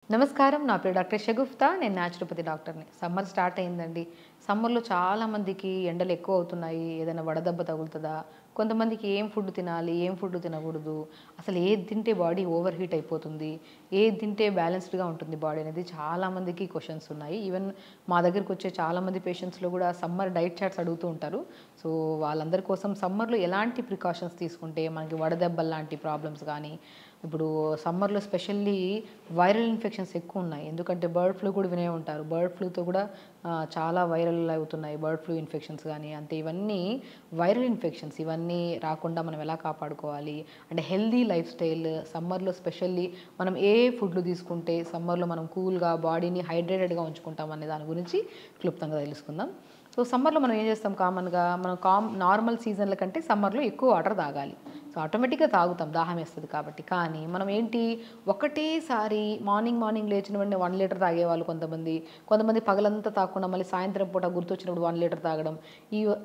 నమస్కారం. నా పేరు డాక్టర్ షగుఫ్తా. నేను న్యాచురోపతి డాక్టర్‌ని. సమ్మర్ స్టార్ట్ అయిందండి. సమ్మర్‌లో చాలా మందికి ఎండలు ఎక్కువ అవుతున్నాయి. ఏదైనా వడదెబ్బ తగులుతదా? కొంతమందికి ఏం ఫుడ్ తినాలి? ఏం ఫుడ్ తినకూడదు? అసలు ఏది తింటే బాడీ ఓవర్ హీట్ అయిపోతుంది? ఏది తింటే బ్యాలెన్స్డ్‌గా ఉంటుంది బాడీ అనేది చాలా మందికి క్వెషన్స్ ఉన్నాయి. ఈవెన్ మా దగ్గరకొచ్చే చాలామంది పేషెంట్స్‌లో కూడా సమ్మర్ డైట్ చార్ట్స్ అడుగుతూ ఉంటారు. సో, వాళ్ళందరి కోసం సమ్మర్‌లో ఎలాంటి ప్రికాషన్స్ తీసుకుంటే మనకి వడదెబ్బల్లాంటి ప్రాబ్లమ్స్ గానీ, ఇప్పుడు సమ్మర్‌లో స్పెషల్లీ వైరల్ ఇన్ఫెక్షన్స్ ఎక్కువున్నాయి. ఎందుకంటే బర్డ్ ఫ్లూ కూడా వినే ఉంటారు. బర్డ్ ఫ్లూతో కూడా చాలా వైరల్ అవుతున్నాయి. బర్డ్ ఫ్లూ ఇన్ఫెక్షన్స్ గానీ, అంటే ఇవన్నీ వైరల్ ఇన్ఫెక్షన్స్. ఇవన్నీ రాకుండా మనం ఎలా కాపాడుకోవాలి? అంటే హెల్తీ లైఫ్ స్టైల్ సమ్మర్‌లో స్పెషల్లీ మనం ఏ ఫుడ్‌లు తీసుకుంటే సమ్మర్‌లో మనం కూల్‌గా బాడీని హైడ్రేటెడ్‌గా ఉంచుకుంటాం అనే దాని గురించి క్లుప్తంగా తెలుసుకుందాం. సో, సమ్మర్‌లో మనం ఏం చేస్తాం కామన్‌గా మనం నార్మల్ సీజన్‌ల కంటే సమ్మర్‌లో ఎక్కువ వాటర్ తాగాలి. సో, ఆటోమేటిక్‌గా తాగుతాం దాహమేస్తది కాబట్టి. కానీ మనం ఏంటి ఒకటేసారి మార్నింగ్ లేచిన వెంటనే 1 లీటర్ తాగేవాళ్ళు కొంతమంది. కొంతమంది పగలంతా తాగకుండా మళ్ళీ సాయంత్రం పూట గుర్తొచ్చినప్పుడు 1 లీటర్ తాగడం.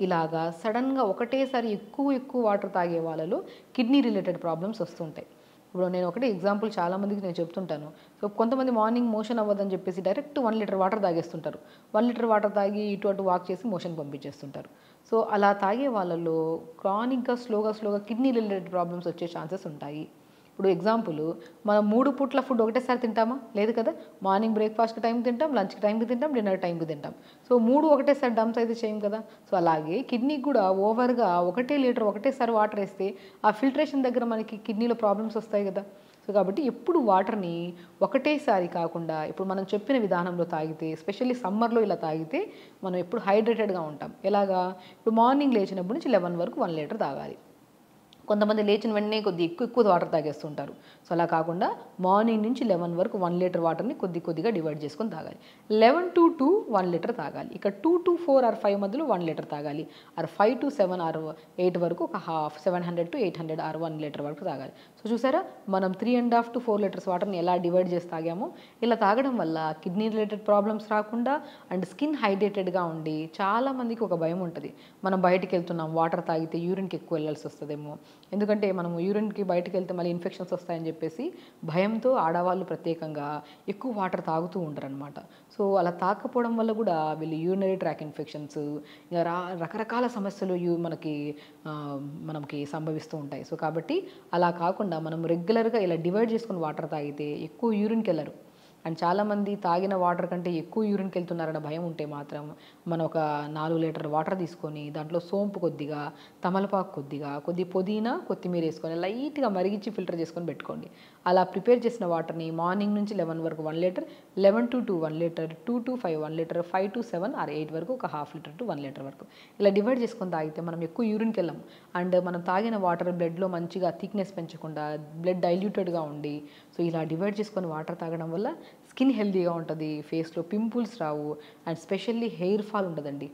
ఇలాగా సడెన్‌గా ఒకటేసారి ఎక్కువ వాటర్ తాగే వాళ్ళలో కిడ్నీ రిలేటెడ్ ప్రాబ్లమ్స్ వస్తుంటాయి. ఇప్పుడు నేను ఒకటే ఎగ్జాంపుల్ చాలా మందికి నేను చెప్తుంటాను. సో, కొంతమంది మార్నింగ్ మోషన్ అవ్వదని చెప్పేసి డైరెక్ట్ 1 లీటర్ వాటర్ తాగేస్తుంటారు. 1 లీటర్ వాటర్ తాగి ఇటు అటు వాక్ చేసి మోషన్ పంపించేస్తుంటారు. సో, అలా తాగే వాళ్ళలో క్రానిక్‌గా స్లోగా కిడ్నీ రిలేటెడ్ ప్రాబ్లమ్స్ వచ్చే ఛాన్సెస్ ఉంటాయి. ఇప్పుడు ఎగ్జాంపుల్ మనం 3 పూట్ల ఫుడ్ ఒకటేసారి తింటామా? లేదు కదా! మార్నింగ్ బ్రేక్‌ఫాస్ట్‌కి టైంకి తింటాం, లంచ్‌కి టైంకి తింటాం, డిన్నర్ టైంకి తింటాం. సో, 3 ఒకటేసారి డంప్స్ అయితే చేయం కదా! సో, అలాగే కిడ్నీకి కూడా ఓవర్‌గా ఒకటే లీటర్ ఒకటేసారి వాటర్ ఏస్తే ఆ ఫిల్ట్రేషన్ దగ్గర మనకి కిడ్నీలో ప్రాబ్లమ్స్ వస్తాయి కదా! సో, కాబట్టి ఎప్పుడు వాటర్‌ని ఒకటేసారి కాకుండా ఇప్పుడు మనం చెప్పిన విధానంలో తాగితే ఎస్పెషల్లీ సమ్మర్‌లో ఇలా తాగితే మనం ఎప్పుడు హైడ్రేటెడ్‌గా ఉంటాం. ఎలాగా? ఇప్పుడు మార్నింగ్ లేచినప్పటి నుంచి 11 వరకు 1 లీటర్ తాగాలి. కొంతమంది లేచిన వెంటనే కొద్దిగా ఎక్కువ వాటర్ తాగేస్తుంటారు. సో, అలా కాకుండా మార్నింగ్ నుంచి 11 వరకు 1 లీటర్ వాటర్‌ని కొద్దిగా డివైడ్ చేసుకొని తాగాలి. 11-2 1 లీటర్ తాగాలి. ఇక 2-4 ఆర్ 5 మధ్యలో 1 లీటర్ తాగాలి. ఆర్ 5-7 ఆర్ 8 వరకు ఒక హాఫ్ 700-800 ఆర్ 1 లీటర్ వరకు తాగాలి. సో, చూసారా మనం 3.5-4 లీటర్స్ వాటర్‌ని ఎలా డివైడ్ చేసి తాగామో, ఇలా తాగడం వల్ల కిడ్నీ రిలేటెడ్ ప్రాబ్లమ్స్ రాకుండా అండ్ స్కిన్ హైడ్రేటెడ్‌గా ఉండి చాలా మందికి ఒక భయం ఉంటది. మనం బయటికెళ్తున్నాం వాటర్ తాగితే యూరిన్‌కి ఎక్కువ వెళ్ళాల్సి వస్తదేమో. ఎందుకంటే మనము యూరిన్‌కి బయటకెళ్తే మళ్ళీ ఇన్ఫెక్షన్స్ వస్తాయని చెప్పేసి భయంతో ఆడవాళ్ళు ప్రత్యేకంగా ఎక్కువ వాటర్ తాగుతూ ఉంటారనమాట. సో, అలా తాగకపోవడం వల్ల కూడా వీళ్ళు యూరినరీ ట్రాక్ ఇన్ఫెక్షన్స్ ఇగ రకరకాల సమస్యలు ఆహ్, మనకి సంభవిస్తూ ఉంటాయి. సో, కాబట్టి అలా కాకుండా మనం రెగ్యులర్‌గా ఇలా డివైడ్ చేసుకొని వాటర్ తాగితే ఎక్కువ యూరిన్‌కెళ్లరు. అండ్ చాలామంది తాగిన వాటర్ కంటే ఎక్కువ యూరిన్‌కెళ్తున్నారన్న భయం ఉంటే మాత్రం మనం ఒక 4 లీటర్ల వాటర్ తీసుకొని దాంట్లో సోంపు కొద్దిగా, తమలపాకు కొద్దిగా, పుదీనా, కొత్తిమీర ఏసుకొని లైట్‌గా మరిగించి ఫిల్టర్ చేసుకొని పెట్టుకోండి. అలా ప్రిపేర్ చేసిన వాటర్‌ని మార్నింగ్ నుంచి 11 వరకు 1 లీటర్, 11-2 1 లీటర్, 2-5 1 లీటర్, 5-7 ఆర్ 8 వరకు ఒక హాఫ్ లీటర్ టు 1 లీటర్ వరకు. ఇలా డివైడ్ చేసుకొని తాగితే మనం ఎక్కువ యూరిన్‌కెళ్ళం. అండ్ మనం తాగిన వాటర్ బ్లడ్‌లో మంచిగా థిక్‌నెస్ పెంచకుండా బ్లడ్ డైల్యూటెడ్‌గా ఉండి, సో, ఇలా డివైడ్ చేసుకొని వాటర్ తాగడం వల్ల స్కిన్ హెల్తీగా ఉంటది. ఫేస్‌లో pimples Rao. And specially hair fall ఉండదండి.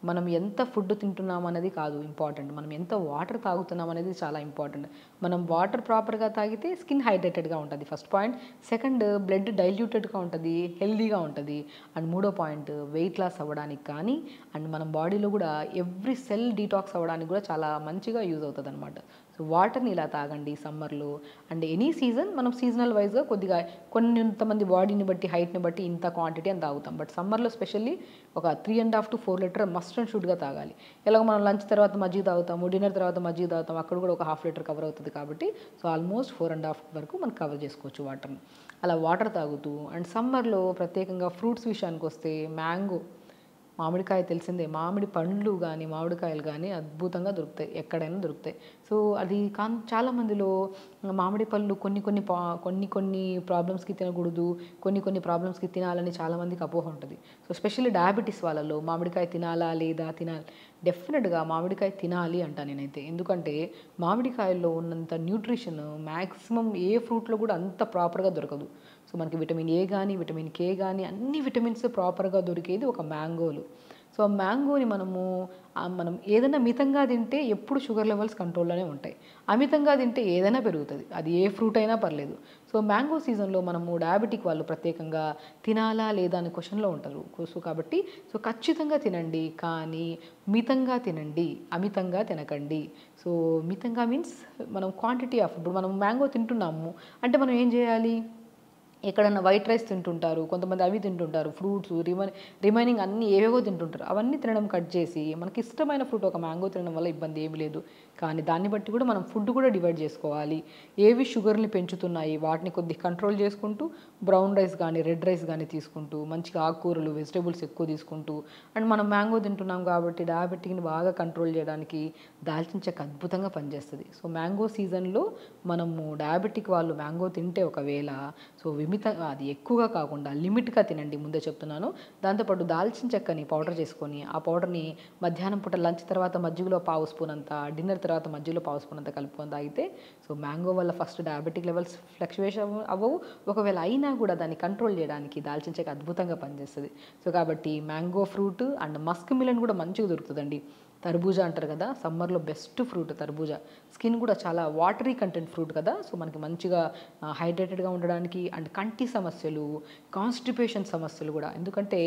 మనం ఎంత ఫుడ్ తింటున్నాం అనేది కాదు ఇంపార్టెంట్. మనం ఎంత వాటర్ తాగుతున్నాం అనేది చాలా ఇంపార్టెంట్. మనం వాటర్ ప్రాపర్‌గా తాగితే స్కిన్ హైడ్రేటెడ్‌గా ఉంటది ఫస్ట్ పాయింట్. సెకండ్ బ్లడ్ డైల్యూటెడ్‌గా ఉంటది. హెల్తీగా ఉంటది. అండ్ మూడో పాయింట్ వెయిట్ లాస్ అవ్వడానికి కానీ అండ్ మన బాడీలో కూడా ఎవ్రీ సెల్ డీటాక్స్ అవ్వడానికి కూడా చాలా మంచిగా యూజ్ అవుతదనమాట. సో, వాటర్‌ని ఇలా తాగండి సమ్మర్‌లో. అండ్ ఎనీ సీజన్ మనం సీజనల్ వైస్‌గా కొద్దిగా కొంతమంది బాడీని బట్టి, హైట్‌ని బట్టి ఇంత క్వాంటిటీ అని తాగుతాం. బట్ సమ్మర్‌లో స్పెషల్లీ ఒక 3.5-4 లీటర్ మస్ట్ అండ్ షుడ్‌గా తాగాలి. ఎలాగో మనం లంచ్ తర్వాత మజ్జిగ తాగుతాము, డిన్నర్ తర్వాత మజ్జిగ తాగుతాం. అక్కడ కూడా ఒక హాఫ్ లీటర్ కవర్ అవుతది కాబట్టి సో, ఆల్మోస్ట్ 4.5 వరకు మనం కవర్ చేసుకోవచ్చు వాటర్‌ని. అలా వాటర్ తాగుతూ అండ్ సమ్మర్‌లో ప్రత్యేకంగా ఫ్రూట్స్ విషయానికొస్తే మ్యాంగో మామిడికాయ తెలిసిందే. మామిడి పండ్లు గానీ, మామిడికాయలు గానీ అద్భుతంగా దొరుకుతాయి. ఎక్కడైనా దొరుకుతాయి. సో, అది చాలా మందిలో మామిడి పళ్ళు కొన్ని ప్రాబ్లమ్స్‌కి తినకూడదు. కొన్ని ప్రాబ్లమ్స్‌కి తినాలని చాలా మందికి అపోహ ఉంటది. సో, ఎస్పెషల్లీ డయాబెటిస్ వాళ్ళలో మామిడికాయ తినాలా? లేదా? డెఫినిట్‌గా మామిడికాయ తినాలి అంటా నేనైతే. ఎందుకంటే మామిడికాయల్లో ఉన్నంత న్యూట్రిషన్ మాక్సిమం ఏ ఫ్రూట్‌లో కూడా అంత ప్రాపర్‌గా దొరకదు. సో, మనకి విటమిన్ ఏ గానీ, విటమిన్ కే గానీ అన్ని విటమిన్స్ ప్రాపర్‌గా దొరికేది ఒక మ్యాంగోలో. సో, ఆ మ్యాంగోని మనం ఏదైనా మితంగా తింటే ఎప్పుడు షుగర్ లెవెల్స్ కంట్రోల్‌లోనే ఉంటాయి. అమితంగా తింటే ఏదైనా పెరుగుతది. అది ఏ ఫ్రూట్ అయినా పర్లేదు. సో, మ్యాంగో సీజన్‌లో మనము డయాబెటిక్ వాళ్ళు ప్రత్యేకంగా తినాలా? లేదా? అనే క్వెషన్‌లో ఉంటారు. కాబట్టి ఖచ్చితంగా తినండి. కానీ మితంగా తినండి. అమితంగా తినకండి. సో, మితంగా మీన్స్ మనం క్వాంటిటీ ఆఫ్ ఇప్పుడు మనం మ్యాంగో తింటున్నాము అంటే మనం ఏం చేయాలి? ఎక్కడన్నా వైట్ రైస్ తింటుంటారు, కొంతమంది అవి తింటుంటారు, ఫ్రూట్స్ రిమైనింగ్ అన్నీ ఏవేవో తింటుంటారు. అవన్నీ తినడం కట్ చేసి మనకి ఇష్టమైన ఫ్రూట్ ఒక మ్యాంగో తినడం వల్ల ఇబ్బంది ఏమీ లేదు. కానీ దాన్ని బట్టి కూడా మనం ఫుడ్ కూడా డివైడ్ చేసుకోవాలి. ఏవి షుగర్ని పెంచుతున్నాయి వాటిని కొద్దిగా కంట్రోల్ చేసుకుంటూ బ్రౌన్ రైస్ కానీ రెడ్ రైస్ కానీ తీసుకుంటూ మంచిగా ఆకుకూరలు వెజిటేబుల్స్ ఎక్కువ తీసుకుంటూ అండ్ మనం మ్యాంగో తింటున్నాం కాబట్టి డయాబెటిక్ని బాగా కంట్రోల్ చేయడానికి దాల్చిన చెక్క అద్భుతంగా పనిచేస్తుంది. సో మ్యాంగో సీజన్లో మనము డయాబెటిక్ వాళ్ళు మ్యాంగో తింటే ఒకవేళ సో అది ఎక్కువగా కాకుండా లిమిట్గా తినండి, ముందే చెప్తున్నాను. దాంతోపాటు దాల్చిన చెక్కని పౌడర్ చేసుకొని ఆ పౌడర్ని మధ్యాహ్నం పూట లంచ్ తర్వాత మజ్జిగలో పావు స్పూన్ అంతా, డిన్నర్ తర్వాత మజ్జిగలో పావు స్పూన్ అంతా కలుపుకొని తాగితే సో మ్యాంగో వల్ల ఫస్ట్ డయాబెటిక్ లెవెల్స్ ఫ్లక్చువేషన్ అవ్వవు. ఒకవేళ అయినా కూడా దాన్ని కంట్రోల్ చేయడానికి దాల్చిన చెక్క అద్భుతంగా పనిచేస్తుంది. సో కాబట్టి mango fruit and Musk melon కూడా మంచిగా దొరుకుతుందండి. తర్బూజా అంటారు కదా, సమ్మర్లో బెస్ట్ ఫ్రూట్ తర్బూజా. స్కిన్ కూడా చాలా వాటరీ కంటెంట్ ఫ్రూట్ కదా, సో మనకి మంచిగా హైడ్రేటెడ్గా ఉండడానికి అండ్ కంటి సమస్యలు, కాన్స్టిపేషన్ సమస్యలు కూడా. ఎందుకంటే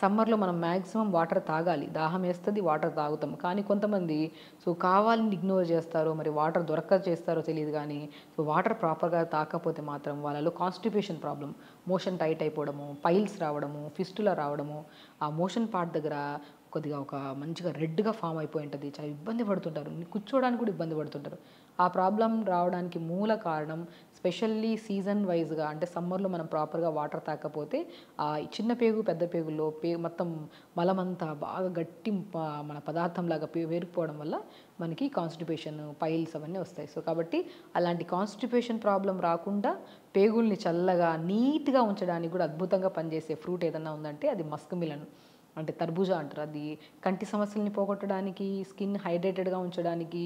సమ్మర్లో మనం మ్యాక్సిమం వాటర్ తాగాలి, దాహం వేస్తుంది వాటర్ తాగుతాం. కానీ కొంతమంది సో కావాలని ఇగ్నోర్ చేస్తారో మరి వాటర్ దొరక్క చేస్తారో తెలియదు, కానీ సో వాటర్ ప్రాపర్గా తాకపోతే మాత్రం వాళ్ళలో కాన్స్టిపేషన్ ప్రాబ్లం, మోషన్ టైట్ అయిపోవడము, పైల్స్ రావడము, ఫిస్టులా రావడము, ఆ మోషన్ పార్ట్ దగ్గర కొద్దిగా ఒక మంచిగా రెడ్గా ఫామ్ అయిపోయి ఉంటుంది. చాలా ఇబ్బంది పడుతుంటారు, కూర్చోడానికి కూడా ఇబ్బంది పడుతుంటారు. ఆ ప్రాబ్లం రావడానికి మూల కారణం స్పెషల్లీ సీజన్ వైజ్గా అంటే సమ్మర్లో మనం ప్రాపర్గా వాటర్ తాకపోతే ఆ చిన్న పేగు పెద్ద పేగుల్లో మొత్తం మలమంతా బాగా గట్టి మన పదార్థంలాగా వేరుకుపోవడం వల్ల మనకి కాన్స్టిపేషన్, పైల్స్ అవన్నీ వస్తాయి. సో కాబట్టి అలాంటి కాన్స్టిపేషన్ ప్రాబ్లం రాకుండా పేగుల్ని చల్లగా నీట్గా ఉంచడానికి కూడా అద్భుతంగా పనిచేసే ఫ్రూట్ ఏదన్నా ఉందంటే అది మస్క్ మిలన్ అంటే తర్బూజా అంటారు. అది కంటి సమస్యల్ని పోగొట్టడానికి, స్కిన్ హైడ్రేటెడ్గా ఉంచడానికి,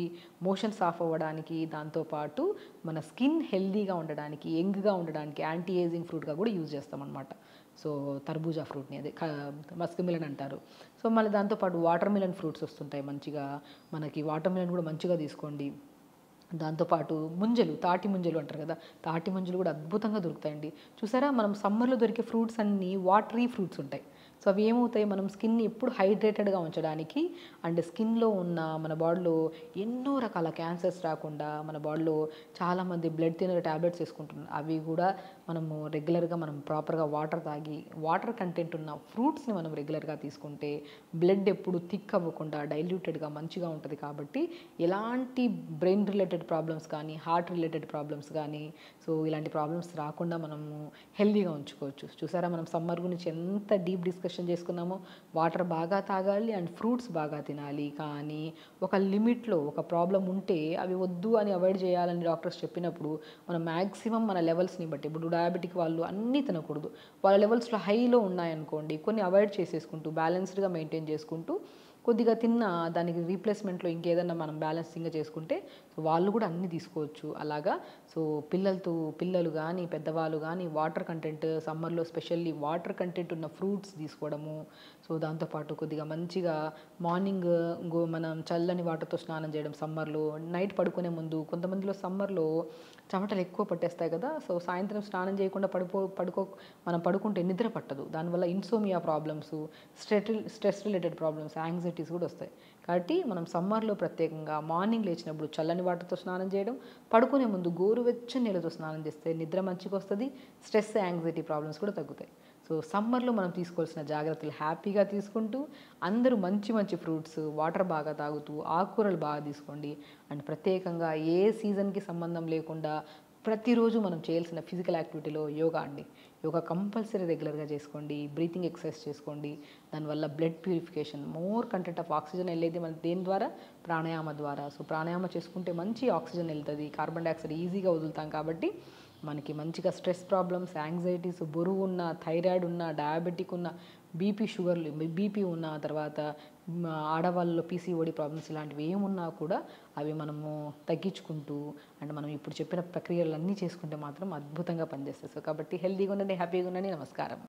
మోషన్స్ ఆఫ్ అవ్వడానికి, దాంతోపాటు మన స్కిన్ హెల్దీగా ఉండడానికి, యంగ్గా ఉండడానికి యాంటీ ఏజింగ్ ఫ్రూట్గా కూడా యూజ్ చేస్తామన్నమాట. సో తర్బూజా ఫ్రూట్ని అదే మస్క్ మిలన్ అంటారు. సో మళ్ళీ దాంతోపాటు వాటర్ మిలన్ ఫ్రూట్స్ వస్తుంటాయి మంచిగా, మనకి వాటర్ మిలన్ కూడా మంచిగా తీసుకోండి. దాంతోపాటు ముంజలు, తాటి ముంజలు అంటారు కదా, తాటి ముంజలు కూడా అద్భుతంగా దొరుకుతాయండి. చూసారా, మనం సమ్మర్లో దొరికే ఫ్రూట్స్ అన్నీ వాటరీ ఫ్రూట్స్ ఉంటాయి. సో అవి ఏమవుతాయి, మనం స్కిన్ని ఎప్పుడు హైడ్రేటెడ్గా ఉంచడానికి అండ్ స్కిన్లో ఉన్న మన బాడీలో ఎన్నో రకాల క్యాన్సర్స్ రాకుండా, మన బాడీలో చాలామంది బ్లడ్ థిన్నర్ ట్యాబ్లెట్స్ వేసుకుంటున్నారు, అవి కూడా మనము రెగ్యులర్గా మనం ప్రాపర్గా వాటర్ తాగి వాటర్ కంటెంట్ ఉన్న ఫ్రూట్స్ని మనం రెగ్యులర్గా తీసుకుంటే బ్లడ్ ఎప్పుడు థిక్ అవ్వకుండా డైల్యూటెడ్గా మంచిగా ఉంటుంది. కాబట్టి ఎలాంటి బ్రెయిన్ రిలేటెడ్ ప్రాబ్లమ్స్ కానీ, హార్ట్ రిలేటెడ్ ప్రాబ్లమ్స్ కానీ సో ఇలాంటి ప్రాబ్లమ్స్ రాకుండా మనము హెల్దీగా ఉంచుకోవచ్చు. చూసారా, మనం సమ్మర్ గురించి ఎంత డీప్ డిస్కషన్ చేసుకున్నామో. వాటర్ బాగా తాగాలి అండ్ ఫ్రూట్స్ బాగా తినాలి, కానీ ఒక లిమిట్లో. ఒక ప్రాబ్లం ఉంటే అవి వద్దు అని అవాయిడ్ చేయాలని డాక్టర్స్ చెప్పినప్పుడు మనం మ్యాక్సిమం మన లెవెల్స్ని బట్టి, ఇప్పుడు డయాబెటిక్ వాళ్ళు అన్నీ తినకూడదు, వాళ్ళ లెవెల్స్లో హైలో ఉన్నాయనుకోండి కొన్ని అవాయిడ్ చేసేసుకుంటూ బ్యాలెన్స్డ్గా మెయింటైన్ చేసుకుంటూ కొద్దిగా తిన్న దానికి రీప్లేస్మెంట్లో ఇంకేదన్నా మనం బ్యాలెన్సింగ్గా చేసుకుంటే సో వాళ్ళు కూడా అన్నీ తీసుకోవచ్చు. అలాగా సో పిల్లలు కానీ పెద్దవాళ్ళు కానీ వాటర్ కంటెంట్ సమ్మర్లో స్పెషల్లీ వాటర్ కంటెంట్ ఉన్న ఫ్రూట్స్ తీసుకోవడము. సో దాంతోపాటు కొద్దిగా మంచిగా మార్నింగ్ మనం చల్లని వాటర్తో స్నానం చేయడం సమ్మర్లో. నైట్ పడుకునే ముందు కొంతమందిలో సమ్మర్లో చెమటలు ఎక్కువ పట్టేస్తాయి కదా, సో సాయంత్రం స్నానం చేయకుండా మనం పడుకుంటే నిద్ర పట్టదు. దానివల్ల insomnia problems, stress related problems, anxieties కూడా వస్తాయి. కాబట్టి మనం సమ్మర్లో ప్రత్యేకంగా మార్నింగ్ లేచినప్పుడు చల్లని వాటర్తో స్నానం చేయడం, పడుకునే ముందు గోరువెచ్చని నీళ్ళతో స్నానం చేస్తే నిద్ర మంచిగా వస్తుంది, స్ట్రెస్, యాంగ్జైటీ ప్రాబ్లమ్స్ కూడా తగ్గుతాయి. సో సమ్మర్లో మనం తీసుకోవాల్సిన జాగ్రత్తలు హ్యాపీగా తీసుకుంటూ అందరూ మంచి మంచి ఫ్రూట్స్, వాటర్ బాగా తాగుతూ ఆకుకూరలు బాగా తీసుకోండి. అండ్ ప్రత్యేకంగా ఏ సీజన్కి సంబంధం లేకుండా ప్రతిరోజు మనం చేయాల్సిన ఫిజికల్ యాక్టివిటీలో యోగా అండి. యోగా కంపల్సరీ రెగ్యులర్గా చేసుకోండి, బ్రీతింగ్ ఎక్సర్సైజ్ చేసుకోండి. దానివల్ల blood purification, more content of oxygen వెళ్ళేది మన దేని ద్వారా, ప్రాణాయామ ద్వారా. సో ప్రాణాయామ చేసుకుంటే మంచి ఆక్సిజన్ వెళ్తుంది, కార్బన్ డైఆక్సైడ్ ఈజీగా వదులుతాం. కాబట్టి మనకి మంచిగా స్ట్రెస్ ప్రాబ్లమ్స్, యాంగ్జైటీస్, బరువు ఉన్న, థైరాయిడ్ ఉన్న, డయాబెటిక్ ఉన్న, బీపీ ఉన్న, తర్వాత ఆడవాళ్ళలో పీసీఓడి ప్రాబ్లమ్స్ ఇలాంటివి ఏమున్నా కూడా అవి మనము తగ్గించుకుంటూ అండ్ మనం ఇప్పుడు చెప్పిన ప్రక్రియలన్నీ చేసుకుంటే మాత్రం అద్భుతంగా పనిచేస్తాయి. సో కాబట్టి హెల్తీగా ఉండండి, హ్యాపీగా ఉండండి. నమస్కారం.